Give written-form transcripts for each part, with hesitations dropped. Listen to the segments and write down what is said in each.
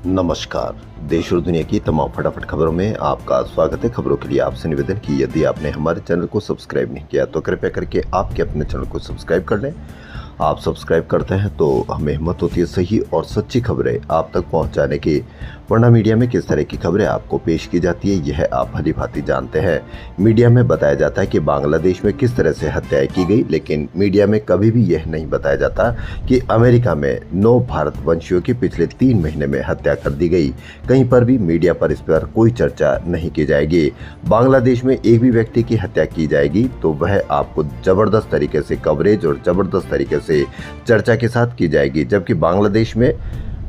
नमस्कार। देश और दुनिया की तमाम फटाफट खबरों में आपका स्वागत है। खबरों के लिए आपसे निवेदन कि यदि आपने हमारे चैनल को सब्सक्राइब नहीं किया तो कृपया करके आपके अपने चैनल को सब्सक्राइब कर लें। आप सब्सक्राइब करते हैं तो हमें हिम्मत होती है सही और सच्ची खबरें आप तक पहुंचाने की। वरना मीडिया में किस तरह की खबरें आपको पेश की जाती है यह आप भली भांति जानते हैं। मीडिया में बताया जाता है कि बांग्लादेश में किस तरह से हत्याएं की गई, लेकिन मीडिया में कभी भी यह नहीं बताया जाता कि अमेरिका में 9 भारतवंशियों की पिछले 3 महीने में हत्या कर दी गई। कहीं पर भी मीडिया पर इस पर कोई चर्चा नहीं की जाएगी। बांग्लादेश में एक भी व्यक्ति की हत्या की जाएगी तो वह आपको जबरदस्त तरीके से कवरेज और जबरदस्त तरीके से चर्चा के साथ की जाएगी, जबकि बांग्लादेश में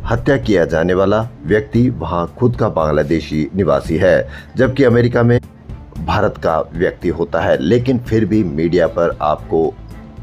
हत्या किया जाने वाला व्यक्ति वहां खुद का बांग्लादेशी निवासी है, जबकि अमेरिका में भारत का व्यक्ति होता है। लेकिन फिर भी मीडिया पर आपको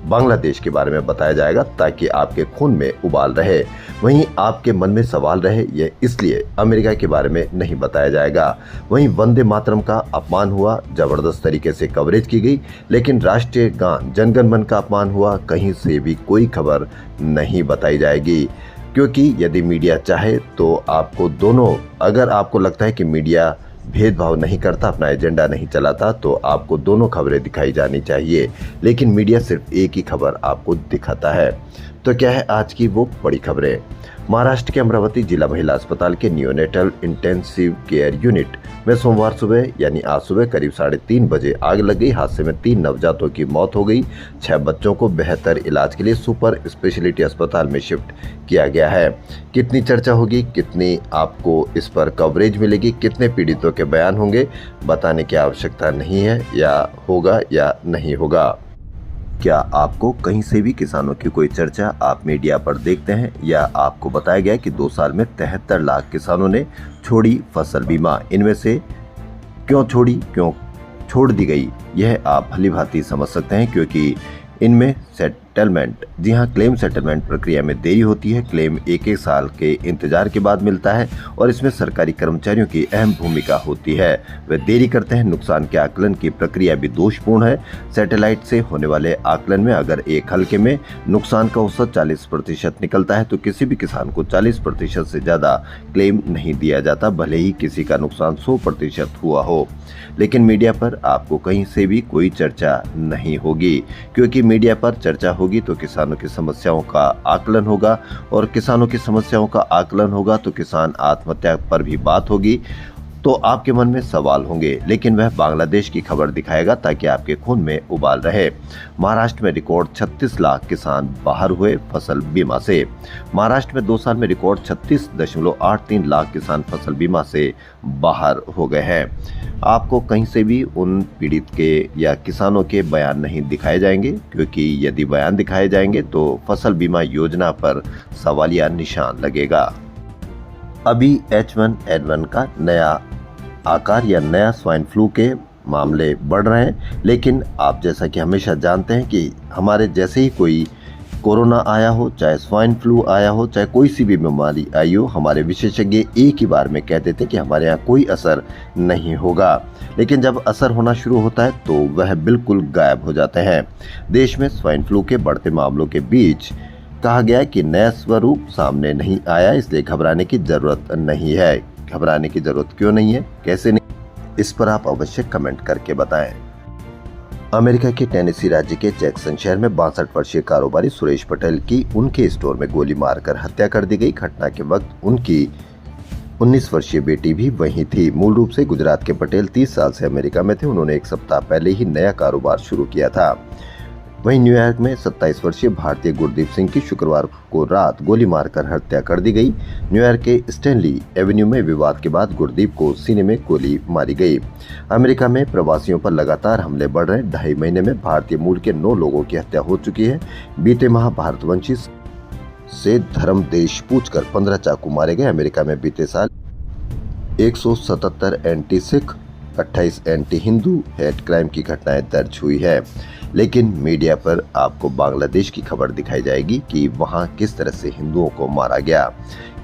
बांग्लादेश के बारे में बताया जाएगा ताकि आपके खून में उबाल रहे, वहीं आपके मन में सवाल रहे, यह इसलिए अमेरिका के बारे में नहीं बताया जाएगा। वहीं वंदे मातरम का अपमान हुआ, जबरदस्त तरीके से कवरेज की गई, लेकिन राष्ट्रीय गान जनगण मन का अपमान हुआ, कहीं से भी कोई खबर नहीं बताई जाएगी। क्योंकि यदि मीडिया चाहे तो आपको दोनों, अगर आपको लगता है कि मीडिया भेदभाव नहीं करता, अपना एजेंडा नहीं चलाता, तो आपको दोनों खबरें दिखाई जानी चाहिए, लेकिन मीडिया सिर्फ एक ही खबर आपको दिखाता है। तो क्या है आज की वो बड़ी खबरें। महाराष्ट्र के अमरावती जिला महिला अस्पताल के नियोनेटल इंटेंसिव केयर यूनिट में सोमवार सुबह यानी आज सुबह करीब 3:30 बजे आग लग गई। हादसे में 3 नवजातों की मौत हो गई। 6 बच्चों को बेहतर इलाज के लिए सुपर स्पेशलिटी अस्पताल में शिफ्ट किया गया है। कितनी चर्चा होगी, कितनी आपको इस पर कवरेज मिलेगी, कितने पीड़ितों के बयान होंगे, बताने की आवश्यकता नहीं है, या होगा या नहीं होगा। क्या आपको कहीं से भी किसानों की कोई चर्चा आप मीडिया पर देखते हैं, या आपको बताया गया कि 2 साल में 73 लाख किसानों ने छोड़ी फसल बीमा? इनमें से क्यों छोड़ दी गई, यह आप भली भांति समझ सकते हैं, क्योंकि इनमें सेटलमेंट, जी हाँ, क्लेम सेटलमेंट प्रक्रिया में देरी होती है। क्लेम 1 साल के इंतजार के बाद मिलता है और इसमें सरकारी कर्मचारियों की अहम भूमिका होती है। वे देरी करते हैं। नुकसान के आकलन की प्रक्रिया भी दोषपूर्ण है। सैटेलाइट से होने वाले आकलन में अगर एक हल्के में नुकसान का औसत 40% निकलता है तो किसी भी किसान को 40% से ज्यादा क्लेम नहीं दिया जाता, भले ही किसी का नुकसान 100% हुआ हो। लेकिन मीडिया पर आपको कहीं से भी कोई चर्चा नहीं होगी, क्योंकि मीडिया पर चर्चा होगी तो किसानों की समस्याओं का आकलन होगा, और किसानों की समस्याओं का आकलन होगा तो किसान आत्महत्या पर भी बात होगी। तो आपके मन में सवाल होंगे, लेकिन वह बांग्लादेश की खबर दिखाएगा ताकि आपके खून में उबाल रहे। महाराष्ट्र में रिकॉर्ड 36 लाख किसान बाहर हुए फसल बीमा से। महाराष्ट्र में 2 साल में रिकॉर्ड 36.83 लाख किसान फसल बीमा से बाहर हो गए हैं। आपको कहीं से भी उन पीड़ित के या किसानों के बयान नहीं दिखाए जाएंगे, क्योंकि यदि बयान दिखाए जाएंगे तो फसल बीमा योजना पर सवालिया निशान लगेगा। अभी H1N1 का नया आकार या नया स्वाइन फ्लू के मामले बढ़ रहे हैं, लेकिन आप जैसा कि हमेशा जानते हैं कि हमारे जैसे ही कोई कोरोना आया हो, चाहे स्वाइन फ्लू आया हो, चाहे कोई सी भी बीमारी आई हो, हमारे विशेषज्ञ एक ही बार में कहते थे कि हमारे यहाँ कोई असर नहीं होगा, लेकिन जब असर होना शुरू होता है तो वह बिल्कुल गायब हो जाते हैं। देश में स्वाइन फ्लू के बढ़ते मामलों के बीच कहा गया कि नया स्वरूप सामने नहीं आया, इसलिए घबराने की जरूरत नहीं है। घबराने की जरूरत क्यों नहीं है, कैसे नहीं, इस पर आप अवश्य कमेंट करके बताएं। अमेरिका के टेनेसी राज्य के जैक्सन शहर में 62 वर्षीय कारोबारी सुरेश पटेल की उनके स्टोर में गोली मारकर हत्या कर दी गई। घटना के वक्त उनकी 19 वर्षीय बेटी भी वहीं थी। मूल रूप से गुजरात के पटेल 30 साल से अमेरिका में थे। उन्होंने 1 सप्ताह पहले ही नया कारोबार शुरू किया था। वहीं न्यूयॉर्क में 27 वर्षीय भारतीय गुरदीप सिंह की शुक्रवार को रात गोली मारकर हत्या कर दी गई। न्यूयॉर्क के स्टैनली एवेन्यू में विवाद के बाद गुरदीप को सीने में गोली मारी गई। अमेरिका में प्रवासियों पर लगातार हमले बढ़ रहे हैं। 2.5 महीने में भारतीय मूल के 9 लोगों की हत्या हो चुकी है। बीते माह भारतवंशी से धर्म देश पूछकर 15 चाकू मारे गए। अमेरिका में बीते साल 177 anti Sikh, 28 anti Hindu hate crime की घटनाएं दर्ज हुई है। लेकिन मीडिया पर आपको बांग्लादेश की खबर दिखाई जाएगी कि वहां किस तरह से हिंदुओं को मारा गया,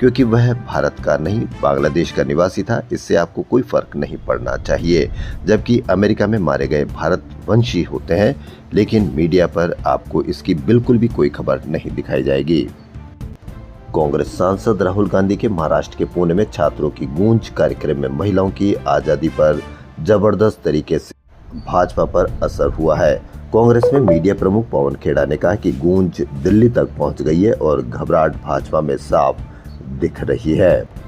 क्योंकि वह भारत का नहीं बांग्लादेश का निवासी था। इससे आपको कोई फर्क नहीं पड़ना चाहिए, जबकि अमेरिका में मारे गए भारतवंशी होते हैं, लेकिन मीडिया पर आपको इसकी बिल्कुल भी कोई खबर नहीं दिखाई जाएगी। कांग्रेस सांसद राहुल गांधी के महाराष्ट्र के पुणे में छात्रों की गूंज कार्यक्रम में महिलाओं की आज़ादी पर जबरदस्त तरीके से भाजपा पर असर हुआ है। कांग्रेस में मीडिया प्रमुख पवन खेड़ा ने कहा कि गूंज दिल्ली तक पहुंच गई है और घबराहट भाजपा में साफ दिख रही है।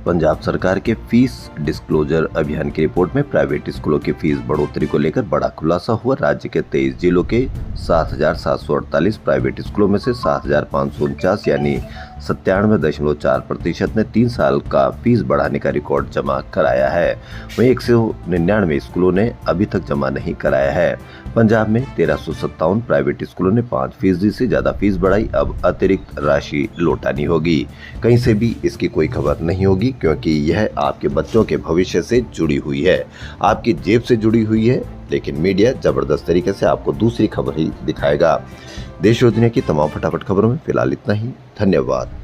पंजाब सरकार के फीस डिस्क्लोजर अभियान की रिपोर्ट में प्राइवेट स्कूलों की फीस बढ़ोतरी को लेकर बड़ा खुलासा हुआ। राज्य के 23 जिलों के 7,748 प्राइवेट स्कूलों में से 7,549 यानी 97.4% ने 3 साल का फीस बढ़ाने का रिकॉर्ड जमा कराया है। वहीं 199 स्कूलों ने अभी तक जमा नहीं कराया है। पंजाब में 1357 प्राइवेट स्कूलों ने 5% से ज्यादा फीस बढ़ाई। अब अतिरिक्त राशि लौटानी होगी। कहीं से भी इसकी कोई खबर नहीं होगी, क्योंकि यह आपके बच्चों के भविष्य से जुड़ी हुई है, आपकी जेब से जुड़ी हुई है। लेकिन मीडिया जबरदस्त तरीके से आपको दूसरी खबर ही दिखाएगा। देश और दुनिया की तमाम फटाफट खबरों में फिलहाल इतना ही। धन्यवाद।